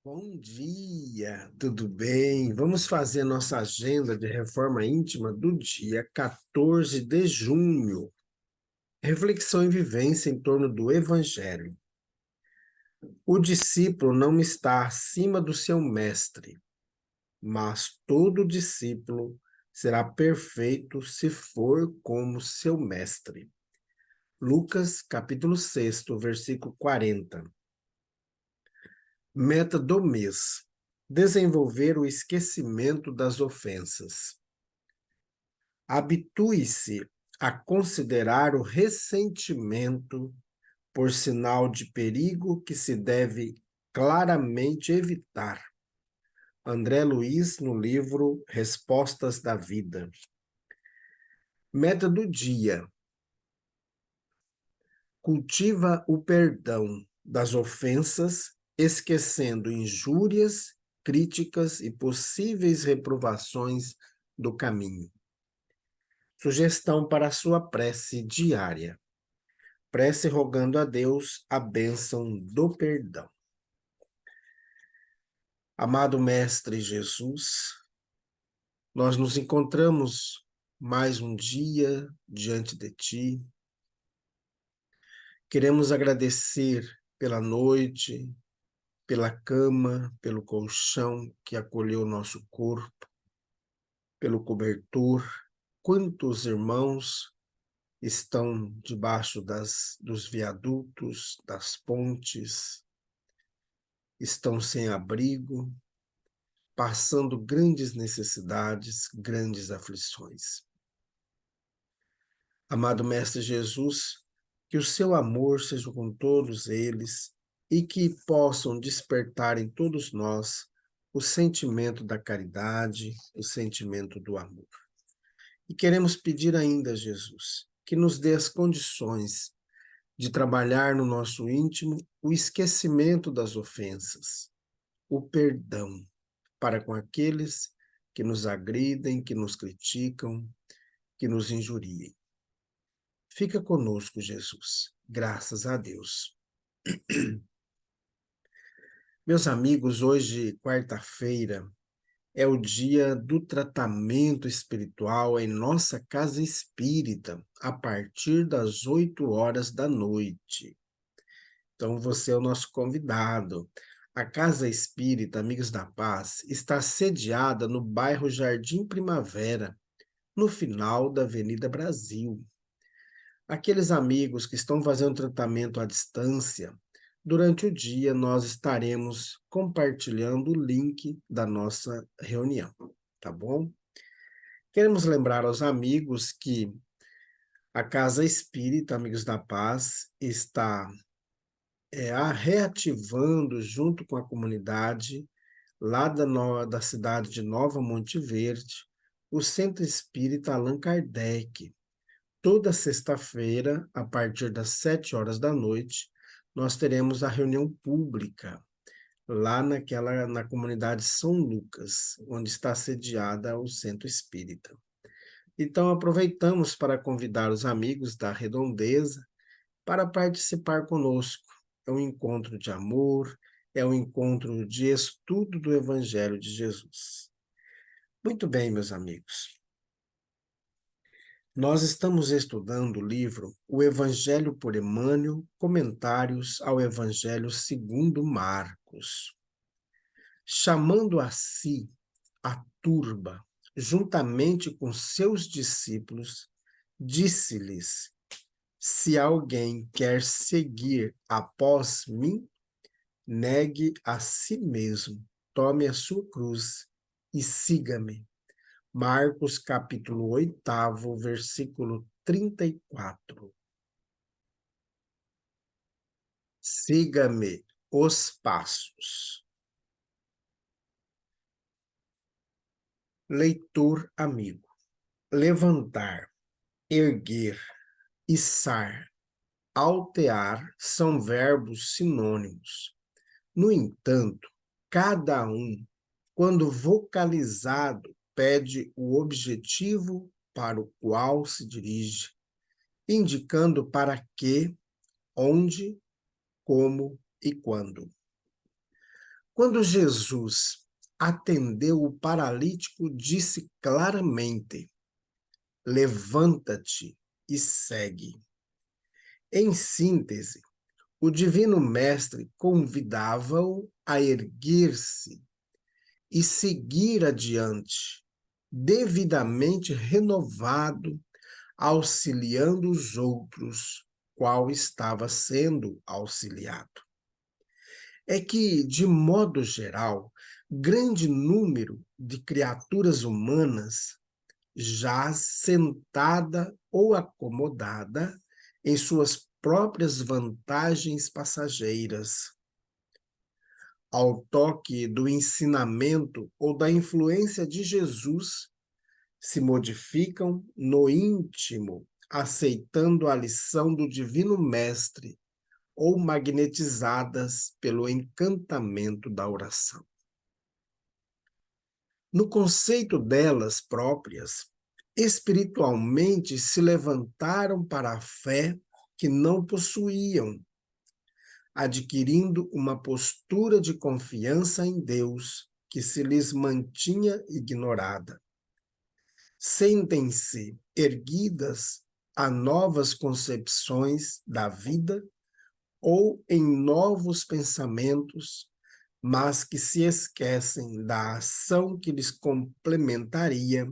Bom dia, tudo bem? Vamos fazer nossa agenda de reforma íntima do dia 14 de junho. Reflexão e vivência em torno do Evangelho. O discípulo não está acima do seu mestre, mas todo discípulo será perfeito se for como seu mestre. Lucas, capítulo 6, versículo 40. Meta do mês: desenvolver o esquecimento das ofensas. Habitue-se a considerar o ressentimento por sinal de perigo que se deve claramente evitar. André Luiz, no livro Respostas da Vida. Meta do dia: cultiva o perdão das ofensas, esquecendo injúrias, críticas e possíveis reprovações do caminho. Sugestão para a sua prece diária. Prece rogando a Deus a bênção do perdão. Amado Mestre Jesus, nós nos encontramos mais um dia diante de Ti. Queremos agradecer pela noite, pela cama, pelo colchão que acolheu nosso corpo, pelo cobertor. Quantos irmãos estão debaixo dos viadutos, das pontes, estão sem abrigo, passando grandes necessidades, grandes aflições. Amado Mestre Jesus, que o seu amor seja com todos eles e que possam despertar em todos nós o sentimento da caridade, o sentimento do amor. E queremos pedir ainda, Jesus, que nos dê as condições de trabalhar no nosso íntimo o esquecimento das ofensas, o perdão para com aqueles que nos agridem, que nos criticam, que nos injuriem. Fica conosco, Jesus. Graças a Deus. Meus amigos, hoje, quarta-feira, é o dia do tratamento espiritual em nossa casa espírita, a partir das 8 horas da noite. Então, você é o nosso convidado. A Casa Espírita Amigos da Paz está sediada no bairro Jardim Primavera, no final da Avenida Brasil. Aqueles amigos que estão fazendo tratamento à distância, durante o dia nós estaremos compartilhando o link da nossa reunião, tá bom? Queremos lembrar aos amigos que a Casa Espírita Amigos da Paz está reativando, junto com a comunidade, lá da cidade de Nova Monte Verde, o Centro Espírita Allan Kardec. Toda sexta-feira, a partir das 7 horas da noite, nós teremos a reunião pública lá na comunidade São Lucas, onde está sediada o Centro Espírita. Então, aproveitamos para convidar os amigos da Redondeza para participar conosco. É um encontro de amor, é um encontro de estudo do Evangelho de Jesus. Muito bem, meus amigos. Nós estamos estudando o livro O Evangelho por Emmanuel, Comentários ao Evangelho segundo Marcos. Chamando a si a turba, juntamente com seus discípulos, disse-lhes: se alguém quer seguir após mim, negue a si mesmo, tome a sua cruz e siga-me. Marcos capítulo 8, versículo 34. Siga-me os passos. Leitor amigo. Levantar, erguer, içar, altear são verbos sinônimos. No entanto, cada um, quando vocalizado, pede o objetivo para o qual se dirige, indicando para que, onde, como e quando. Quando Jesus atendeu o paralítico, disse claramente: levanta-te e segue. Em síntese, o Divino Mestre convidava-o a erguer-se e seguir adiante, devidamente renovado, auxiliando os outros, qual estava sendo auxiliado. É que, de modo geral, grande número de criaturas humanas, já sentada ou acomodada em suas próprias vantagens passageiras, ao toque do ensinamento ou da influência de Jesus, se modificam no íntimo, aceitando a lição do Divino Mestre ou magnetizadas pelo encantamento da oração. No conceito delas próprias, espiritualmente se levantaram para a fé que não possuíam, adquirindo uma postura de confiança em Deus que se lhes mantinha ignorada. Sentem-se erguidas a novas concepções da vida ou em novos pensamentos, mas que se esquecem da ação que lhes complementaria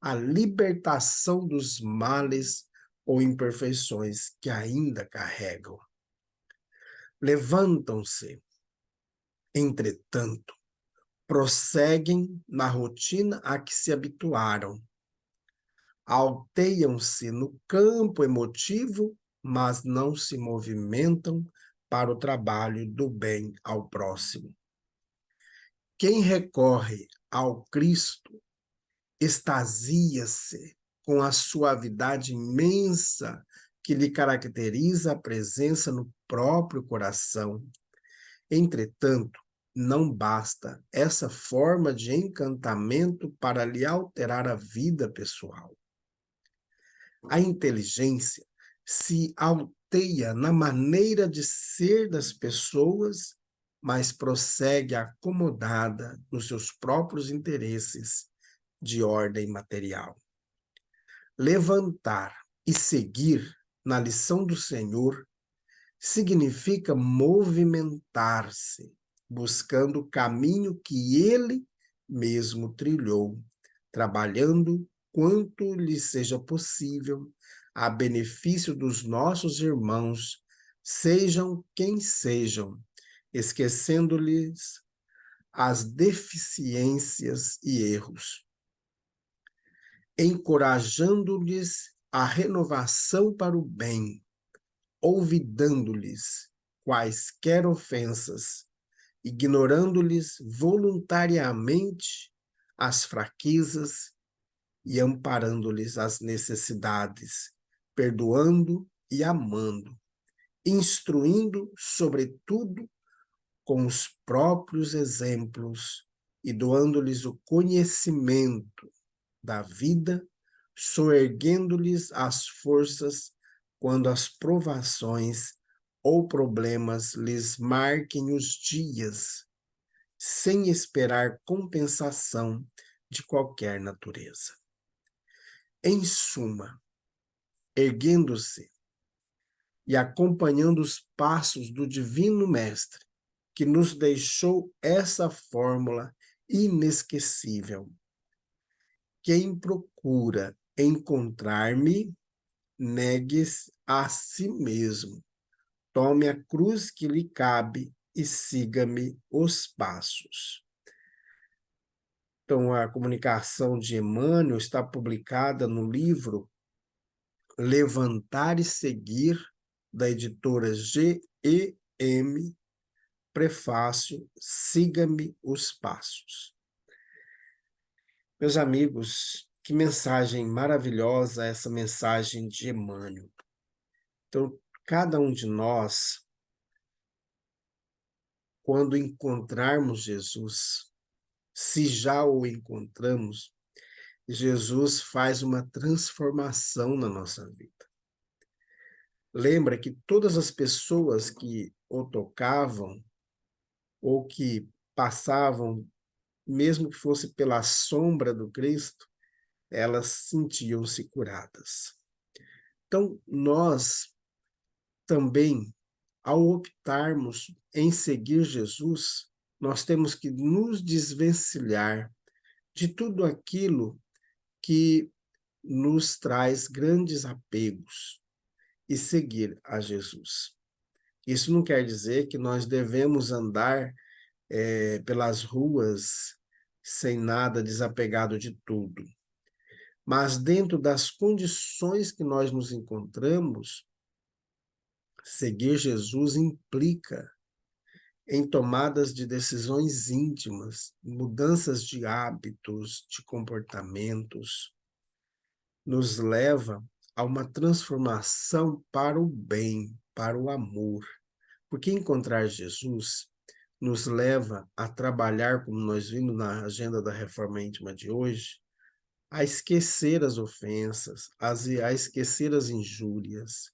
a libertação dos males ou imperfeições que ainda carregam. Levantam-se, entretanto, prosseguem na rotina a que se habituaram, alteiam-se no campo emotivo, mas não se movimentam para o trabalho do bem ao próximo. Quem recorre ao Cristo extasia-se com a suavidade imensa que lhe caracteriza a presença no próprio coração. Entretanto, não basta essa forma de encantamento para lhe alterar a vida pessoal. A inteligência se alteia na maneira de ser das pessoas, mas prossegue acomodada nos seus próprios interesses de ordem material. Levantar e seguir na lição do Senhor significa movimentar-se, buscando o caminho que ele mesmo trilhou, trabalhando quanto lhe seja possível a benefício dos nossos irmãos, sejam quem sejam, esquecendo-lhes as deficiências e erros, encorajando-lhes a renovação para o bem, olvidando-lhes quaisquer ofensas, ignorando-lhes voluntariamente as fraquezas e amparando-lhes as necessidades, perdoando e amando, instruindo, sobretudo, com os próprios exemplos e doando-lhes o conhecimento da vida, soerguendo-lhes as forças quando as provações ou problemas lhes marquem os dias, sem esperar compensação de qualquer natureza. Em suma, erguendo-se e acompanhando os passos do Divino Mestre, que nos deixou essa fórmula inesquecível. Quem procura encontrar-me, negue-se a si mesmo, tome a cruz que lhe cabe e siga-me os passos. Então, a comunicação de Emmanuel está publicada no livro Levantar e Seguir, da editora GEM, prefácio Siga-me os Passos. Meus amigos, que mensagem maravilhosa essa mensagem de Emmanuel. Então, cada um de nós, quando encontrarmos Jesus, se já o encontramos, Jesus faz uma transformação na nossa vida. Lembra que todas as pessoas que o tocavam ou que passavam, mesmo que fosse pela sombra do Cristo, elas sentiam-se curadas. Então, nós também, ao optarmos em seguir Jesus, nós temos que nos desvencilhar de tudo aquilo que nos traz grandes apegos e seguir a Jesus. Isso não quer dizer que nós devemos andar pelas ruas sem nada, desapegado de tudo. Mas dentro das condições que nós nos encontramos, seguir Jesus implica em tomadas de decisões íntimas, mudanças de hábitos, de comportamentos, nos leva a uma transformação para o bem, para o amor. Porque encontrar Jesus nos leva a trabalhar, como nós vimos na agenda da Reforma Íntima de hoje, a esquecer as ofensas, a esquecer as injúrias,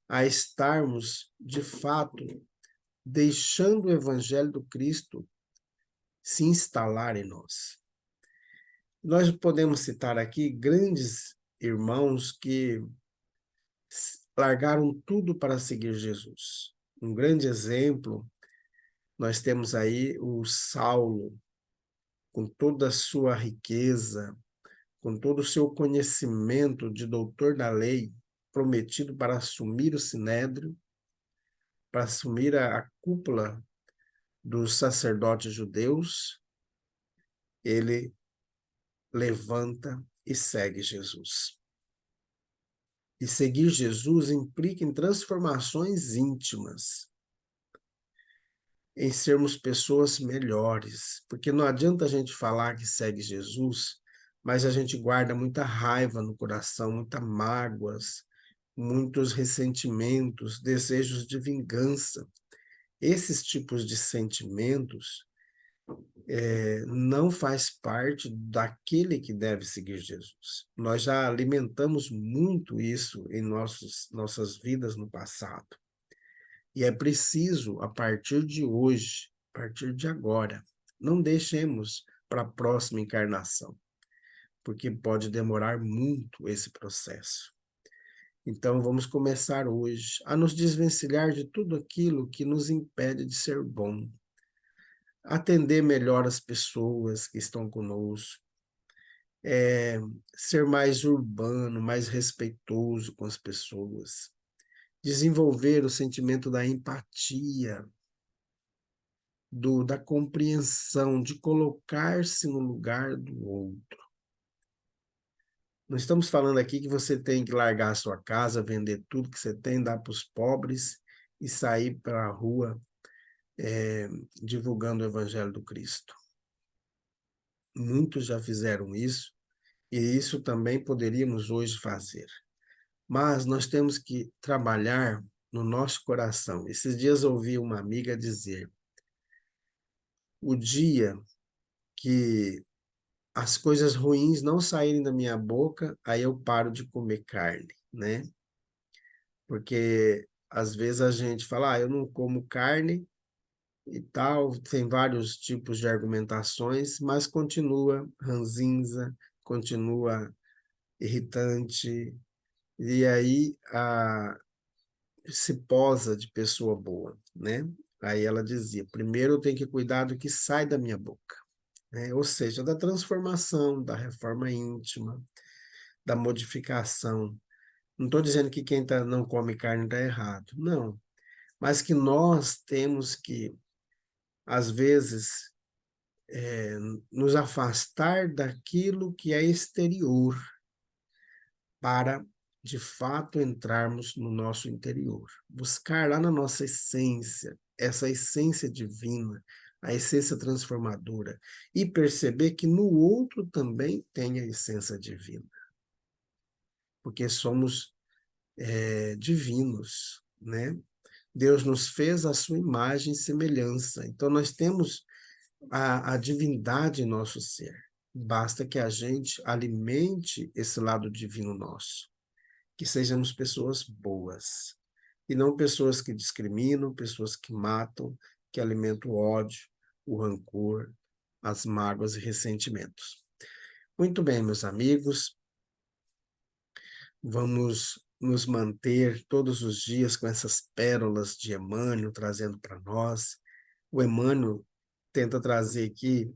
a estarmos, de fato, deixando o Evangelho do Cristo se instalar em nós. Nós podemos citar aqui grandes irmãos que largaram tudo para seguir Jesus. Um grande exemplo, nós temos aí o Saulo, com toda a sua riqueza, com todo o seu conhecimento de doutor da lei, prometido para assumir o sinédrio, para assumir a cúpula dos sacerdotes judeus, ele levanta e segue Jesus. E seguir Jesus implica em transformações íntimas, em sermos pessoas melhores, porque não adianta a gente falar que segue Jesus, mas a gente guarda muita raiva no coração, muitas mágoas, muitos ressentimentos, desejos de vingança. Esses tipos de sentimentos não faz parte daquele que deve seguir Jesus. Nós já alimentamos muito isso em nossas vidas no passado. E é preciso, a partir de hoje, a partir de agora, não deixemos para a próxima encarnação, porque pode demorar muito esse processo. Então, vamos começar hoje a nos desvencilhar de tudo aquilo que nos impede de ser bom, atender melhor as pessoas que estão conosco, ser mais urbano, mais respeitoso com as pessoas, desenvolver o sentimento da empatia, da compreensão, de colocar-se no lugar do outro. Não estamos falando aqui que você tem que largar a sua casa, vender tudo que você tem, dar para os pobres e sair para a rua divulgando o Evangelho do Cristo. Muitos já fizeram isso, e isso também poderíamos hoje fazer. Mas nós temos que trabalhar no nosso coração. Esses dias eu ouvi uma amiga dizer: o dia que as coisas ruins não saírem da minha boca, aí eu paro de comer carne, né? Porque às vezes a gente fala, eu não como carne e tal, tem vários tipos de argumentações, mas continua ranzinza, continua irritante, e aí se posa de pessoa boa, né? Aí ela dizia, primeiro eu tenho que cuidar do que sai da minha boca, né? Ou seja, da transformação, da reforma íntima, da modificação. Não estou dizendo que quem não come carne está errado, não. Mas que nós temos que, às vezes, nos afastar daquilo que é exterior para, de fato, entrarmos no nosso interior. Buscar lá na nossa essência, essa essência divina, a essência transformadora, e perceber que no outro também tem a essência divina. Porque somos divinos, né? Deus nos fez a sua imagem e semelhança. Então, nós temos a divindade em nosso ser. Basta que a gente alimente esse lado divino nosso. Que sejamos pessoas boas. E não pessoas que discriminam, pessoas que matam, que alimentam o ódio, o rancor, as mágoas e ressentimentos. Muito bem, meus amigos, vamos nos manter todos os dias com essas pérolas de Emmanuel trazendo para nós. O Emmanuel tenta trazer aqui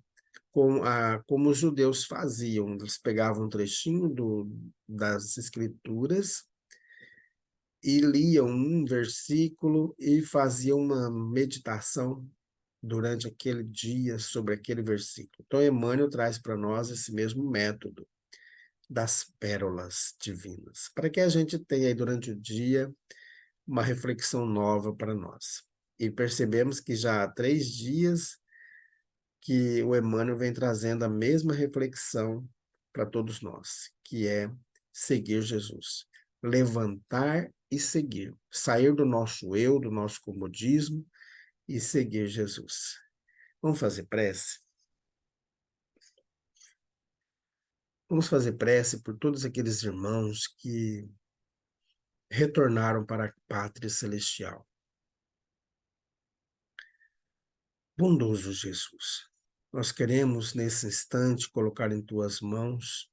como os judeus faziam. Eles pegavam um trechinho das Escrituras e liam um versículo e faziam uma meditação durante aquele dia sobre aquele versículo. Então, Emmanuel traz para nós esse mesmo método das pérolas divinas, para que a gente tenha aí durante o dia uma reflexão nova para nós. E percebemos que já há 3 dias que o Emmanuel vem trazendo a mesma reflexão para todos nós, que é seguir Jesus. Levantar e seguir. Sair do nosso eu, do nosso comodismo e seguir Jesus. Vamos fazer prece? Vamos fazer prece por todos aqueles irmãos que retornaram para a pátria celestial. Bondoso Jesus, nós queremos nesse instante colocar em tuas mãos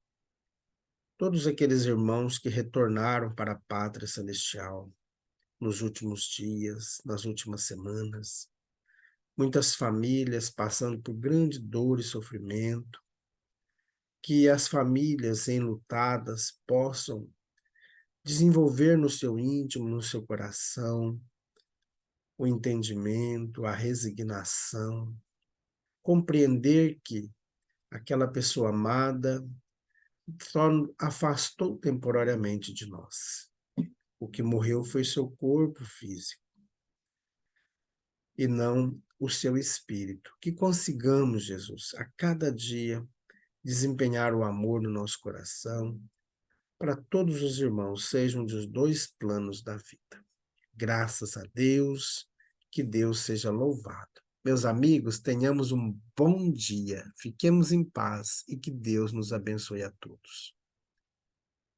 todos aqueles irmãos que retornaram para a pátria celestial nos últimos dias, nas últimas semanas. Muitas famílias passando por grande dor e sofrimento, que as famílias enlutadas possam desenvolver no seu íntimo, no seu coração, o entendimento, a resignação, compreender que aquela pessoa amada só afastou temporariamente de nós. O que morreu foi seu corpo físico e não o seu espírito. Que consigamos, Jesus, a cada dia desempenhar o amor no nosso coração para todos os irmãos, sejam dos dois planos da vida. Graças a Deus, que Deus seja louvado. Meus amigos, tenhamos um bom dia, fiquemos em paz e que Deus nos abençoe a todos.